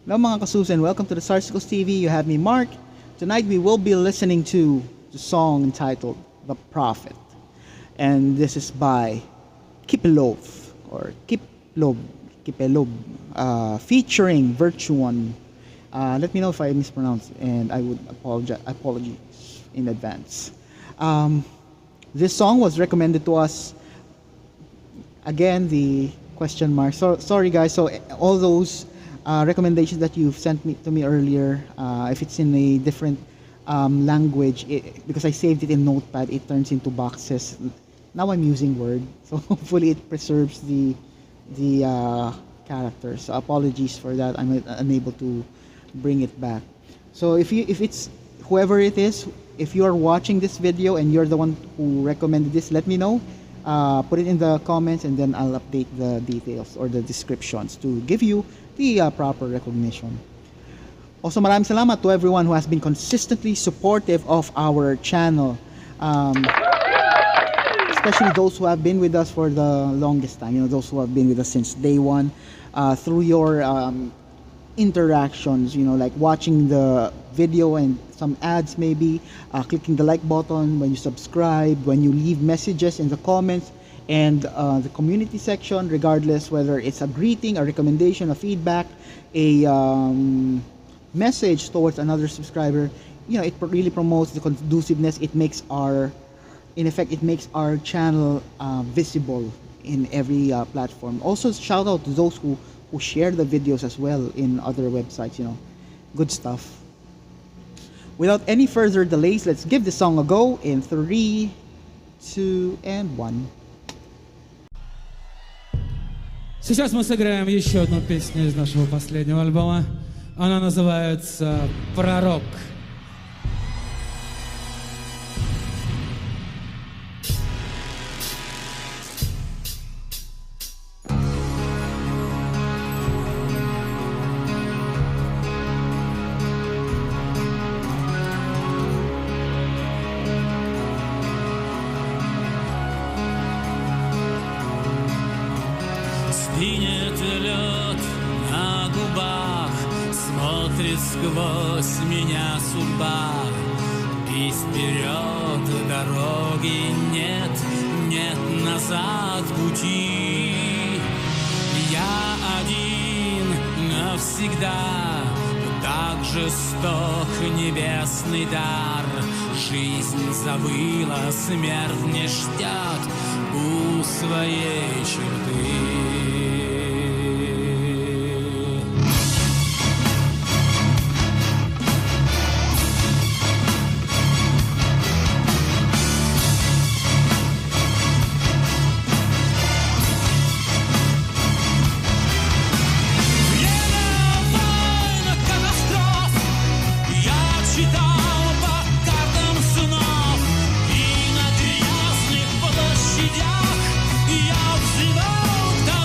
Hello mga kasusan, welcome to the Sarsicles TV. You have me, Mark. Tonight we will be listening to the song entitled The Prophet. And this is by Kipelov, or Kipelov, featuring Virtuon. Let me know if I mispronounce, and I would apologize in advance. This song was recommended to us. Again, the question mark. So sorry guys. So all those recommendations that you've sent to me earlier, if it's in a different language, because I saved it in Notepad, it turns into boxes. Now I'm using Word, so hopefully it preserves the characters. So apologies for that. I'm unable to bring it back. So if it's whoever it is, if you are watching this video and you're the one who recommended this, let me know. Put it in the comments, and then I'll update the details or the descriptions to give you the proper recognition. Also, maraming salamat to everyone who has been consistently supportive of our channel, especially those who have been with us for the longest time. You know, those who have been with us since day one, through your interactions, you know, like watching the video and some ads, maybe clicking the like button when you subscribe, when you leave messages in the comments and the community section, regardless whether it's a greeting, a recommendation, a feedback, a message towards another subscriber. You know, it really promotes the conduciveness. It makes our, in effect, it makes our channel visible in every platform. Also, shout out to those who share the videos as well in other websites. You know, good stuff. Without any further delays, let's give this song a go in 3, 2, and 1. Сейчас мы сыграем еще одну песню из нашего последнего альбома. Она называется «Пророк». Стынет лед на губах, смотрит сквозь меня судьба. И вперед дороги нет, нет назад пути. Я один навсегда, так жесток небесный дар. Жизнь забыла, смерть не ждет у своей черты. Я взывал к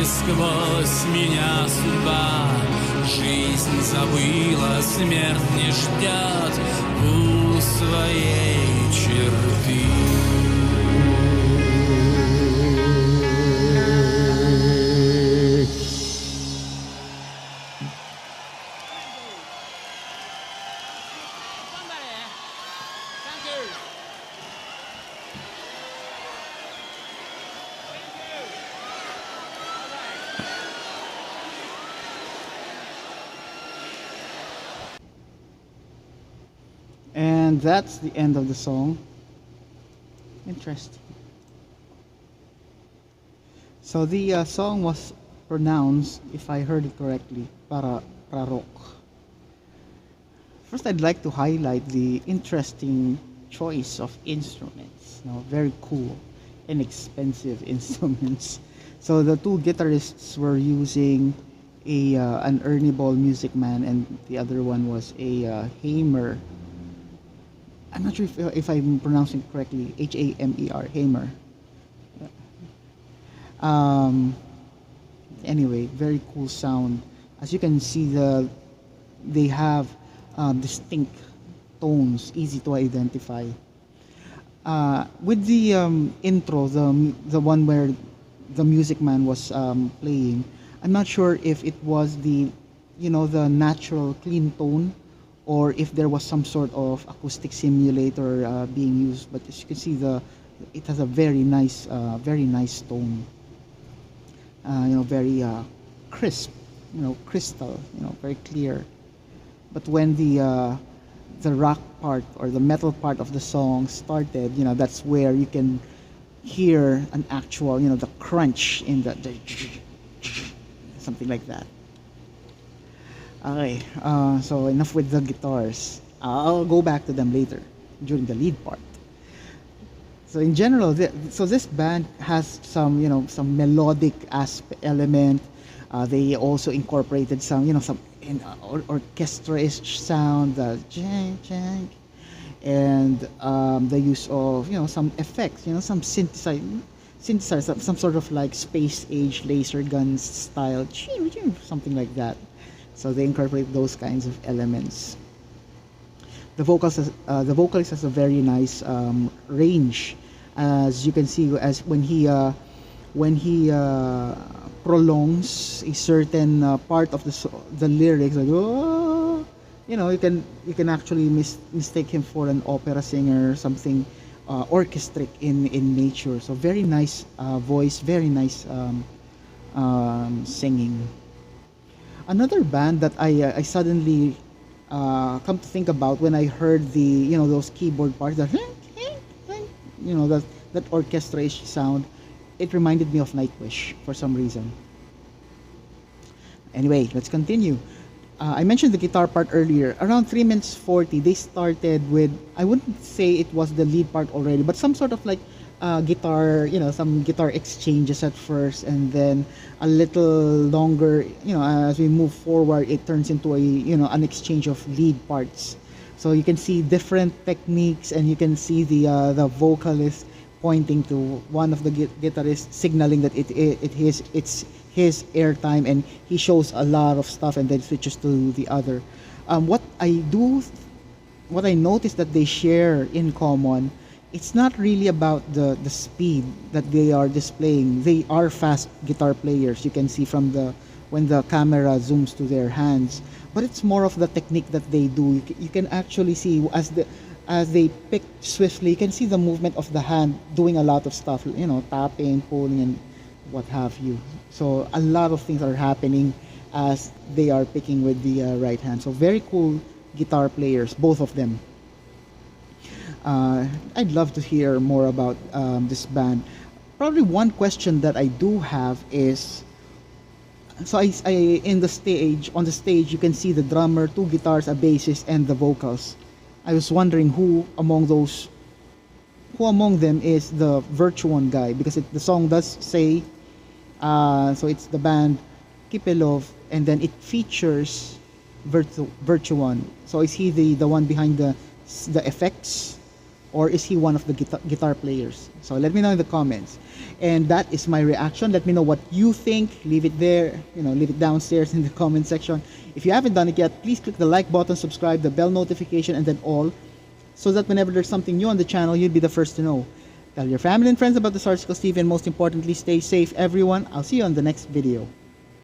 сквозь меня судьба. Жизнь забыла, смерть не ждет у своей черты. And that's the end of the song. Interesting. So the song was pronounced, if I heard it correctly, Prorok. First, I'd like to highlight the interesting choice of instruments. Very cool, inexpensive instruments. So the two guitarists were using an Ernie Ball Music Man, and the other one was a Hamer. I'm not sure if I'm pronouncing it correctly. Hamer, Hamer. Anyway, very cool sound. As you can see, they have distinct tones, easy to identify. With the intro, the one where the Music Man was playing, I'm not sure if it was the natural clean tone, or if there was some sort of acoustic simulator being used. But as you can see, it has a very nice tone. Very crisp, crystal, very clear. But when the rock part or the metal part of the song started, that's where you can hear an actual, the crunch in the something like that. Okay, so enough with the guitars. I'll go back to them later during the lead part. So in general, this band has some melodic element. They also incorporated some orchestra-ish sound, the jank jank, and the use of some effects, some synthesizer, some sort of like space age laser gun style, something like that. So they incorporate those kinds of elements. The vocalist has a very nice range, as you can see, as when he prolongs a certain part of the lyrics, like oh, you can actually mistake him for an opera singer, something orchestric in nature. So very nice voice, very nice singing. Another band that I suddenly come to think about when I heard those keyboard parts, that orchestra-ish sound, it reminded me of Nightwish for some reason. Anyway, let's continue. I mentioned the guitar part earlier. Around 3 minutes 40, they started with, I wouldn't say it was the lead part already, but some sort of like guitar, some guitar exchanges at first, and then a little longer, as we move forward, it turns into an exchange of lead parts. So you can see different techniques, and you can see the vocalist pointing to one of the guitarists, signaling that it's his airtime, and he shows a lot of stuff and then switches to the other. What I noticed that they share in common, it's not really about the speed that they are displaying. They are fast guitar players. You can see from when the camera zooms to their hands, but it's more of the technique that they do. You can actually see as they pick swiftly, you can see the movement of the hand doing a lot of stuff, tapping, pulling, and what have you. So a lot of things are happening as they are picking with the right hand. So very cool guitar players, both of them. I'd love to hear more about this band. Probably one question that I do have is, so on the stage you can see the drummer, 2 guitars, a bassist, and the vocals. I was wondering who among them is the Virtuon guy, because the song does say, so it's the band Kipelov, and then it features Virtuon. So is he the one behind the effects, or is he one of the guitar players? So let me know in the comments. And that is my reaction. Let me know what you think. Leave it there, leave it downstairs in the comment section. If you haven't done it yet, please click the like button, subscribe, the bell notification, and then all, so that whenever there's something new on the channel, you'll be the first to know. Tell your family and friends about the Sarsicles TV, and most importantly, stay safe, everyone. I'll see you on the next video.